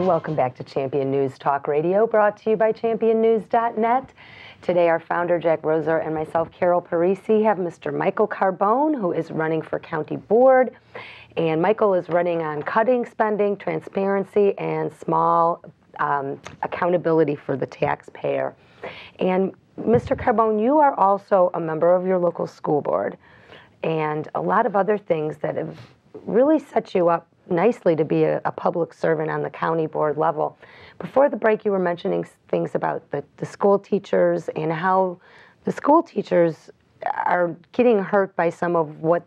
Welcome back to Champion News Talk Radio, brought to you by championnews.net. Today, our founder, Jack Roser, and myself, Carol Parisi, have Mr. Michael Carbone, who is running for county board. And Michael is running on cutting spending, transparency, and small accountability for the taxpayer. And Mr. Carbone, you are also a member of your local school board and a lot of other things that have really set you up nicely to be a public servant on the county board level. Before the break, you were mentioning things about the school teachers and how the school teachers are getting hurt by some of what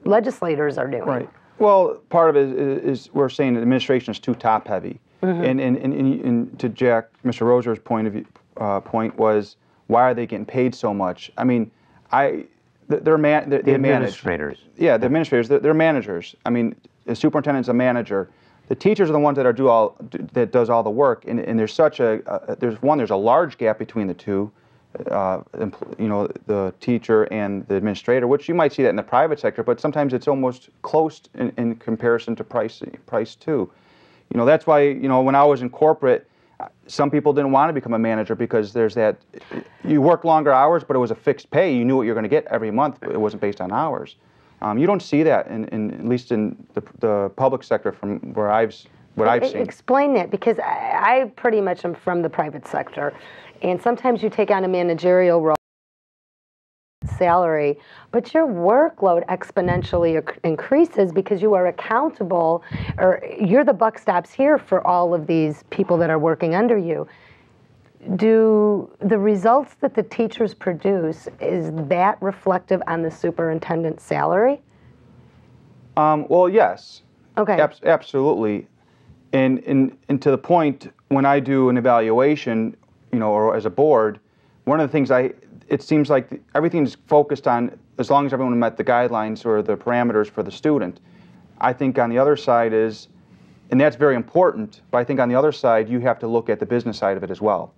legislators are doing. Right. Well, part of it is we're saying the administration is too top-heavy. Mm-hmm. And to Jack, Mr. Roser's point was, why are they getting paid so much? I mean, the administrators. Yeah, the administrators. They're managers. I mean, the superintendent's a manager. The teachers are the ones that does all the work. And there's such there's a large gap between the two. The teacher and the administrator, which you might see that in the private sector, but sometimes it's almost close in comparison to price too. That's why, when I was in corporate, some people didn't want to become a manager because there's that, you work longer hours, but it was a fixed pay. You knew what you're going to get every month. It wasn't based on hours. You don't see that, at least in the public sector from where I've seen. Explain that, because I pretty much am from the private sector, and sometimes you take on a managerial role, salary, but your workload exponentially increases because you are accountable, or you're the buck stops here for all of these people that are working under you. Do the results that the teachers produce, is that reflective on the superintendent's salary? Well, yes. Okay. Absolutely. And to the point, when I do an evaluation, or as a board, one of the things it seems like everything's focused on, as long as everyone met the guidelines or the parameters for the student. I think on the other side is, and that's very important, but I think on the other side, you have to look at the business side of it as well.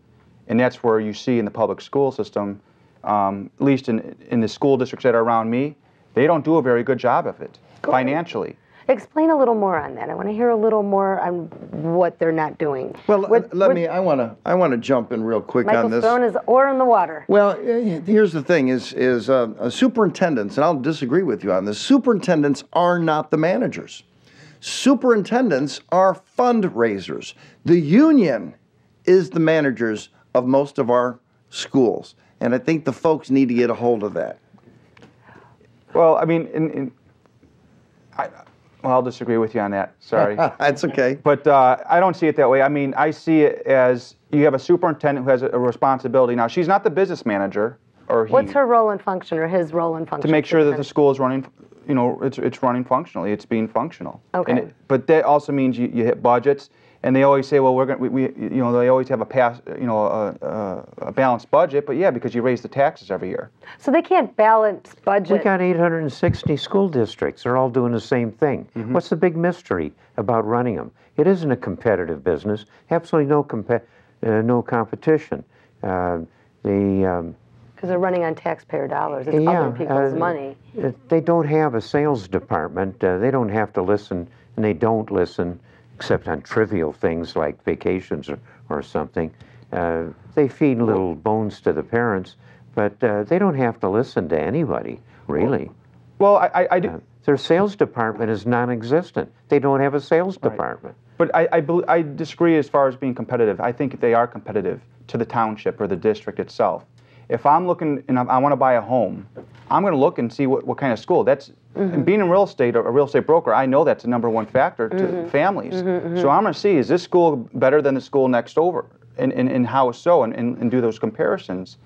And that's where you see in the public school system, at least in the school districts that are around me, they don't do a very good job of it financially. Explain a little more on that. I want to hear a little more on what they're not doing. Well, I want to jump in real quick on this. Michael's throwing his oar in the water. Well, here's the thing: is superintendents, and I'll disagree with you on this. Superintendents are not the managers. Superintendents are fundraisers. The union is the managers of most of our schools, and I think the folks need to get a hold of that. Well, I mean, I'll disagree with you on that. Sorry. That's okay. But I don't see it that way. I mean, I see it as you have a superintendent who has a responsibility. Now, she's not the business manager, or he. What's her role and function, or his role and function? To make sure that the school is running, it's running functionally. It's being functional. Okay. But that also means you hit budgets. And they always say, well, they always have a balanced budget, but yeah, because you raise the taxes every year. So they can't balance budget. We got 860 school districts. They're all doing the same thing. Mm-hmm. What's the big mystery about running them? It isn't a competitive business. Absolutely no competition. Because they're running on taxpayer dollars. It's other people's money. They don't have a sales department. They don't have to listen, and they don't listen, except on trivial things like vacations or something. They feed little bones to the parents, but they don't have to listen to anybody, really. Well, I do. Their sales department is non-existent. They don't have a sales department. But I disagree as far as being competitive. I think they are competitive to the township or the district itself. If I'm looking and I want to buy a home, I'm going to look and see what kind of school. That's and being in real estate, or a real estate broker, I know that's the #1 factor to families. So I'm going to see, is this school better than the school next over, and how so, and do those comparisons.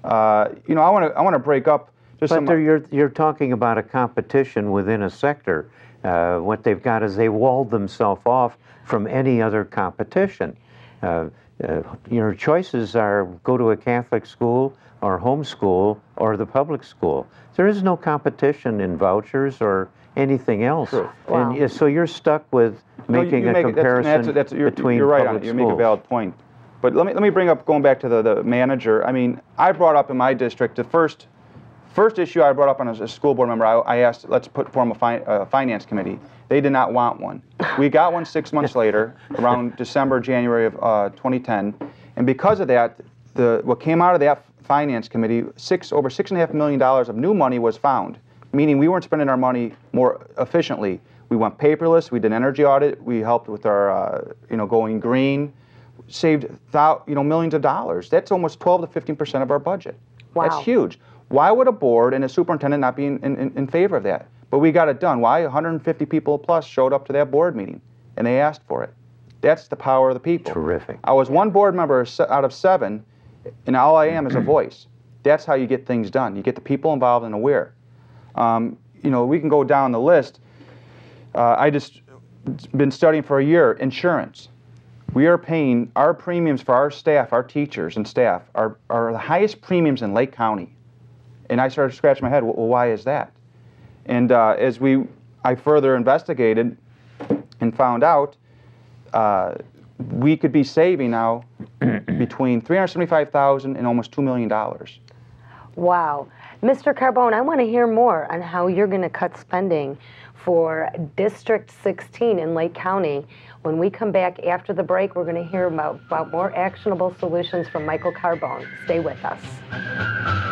I want to break up. You're talking about a competition within a sector. What they've got is they walled themselves off from any other competition. Your choices are go to a Catholic school or homeschool or the public school. There is no competition in vouchers or anything else. True. Wow. And so you're stuck with making a comparison between you're right public on it. You schools. make a valid point. But let me bring up, going back to the manager. I mean, I brought up in my district, the first issue I brought up on as a school board member, I asked, let's form a finance committee. They did not want one. We got one 6 months later, around December, January of 2010, and because of that, what came out of that finance committee, over $6.5 million of new money was found, meaning we weren't spending our money more efficiently. We went paperless. We did an energy audit. We helped with our, going green. Saved, millions of dollars. That's almost 12 to 15% of our budget. Wow. That's huge. Why would a board and a superintendent not be in favor of that? But we got it done. Why? 150 people plus showed up to that board meeting, and they asked for it. That's the power of the people. Terrific. I was one board member out of 7, and all I am is a voice. That's how you get things done. You get the people involved and aware. We can go down the list. I just been studying for a year insurance. We are paying our premiums for our staff, our teachers and staff, are the highest premiums in Lake County. And I started scratching my head, well, why is that? And as I further investigated and found out, we could be saving now between $375,000 and almost $2 million. Wow. Mr. Carbone, I want to hear more on how you're going to cut spending for District 16 in Lake County. When we come back after the break, we're going to hear about more actionable solutions from Michael Carbone. Stay with us.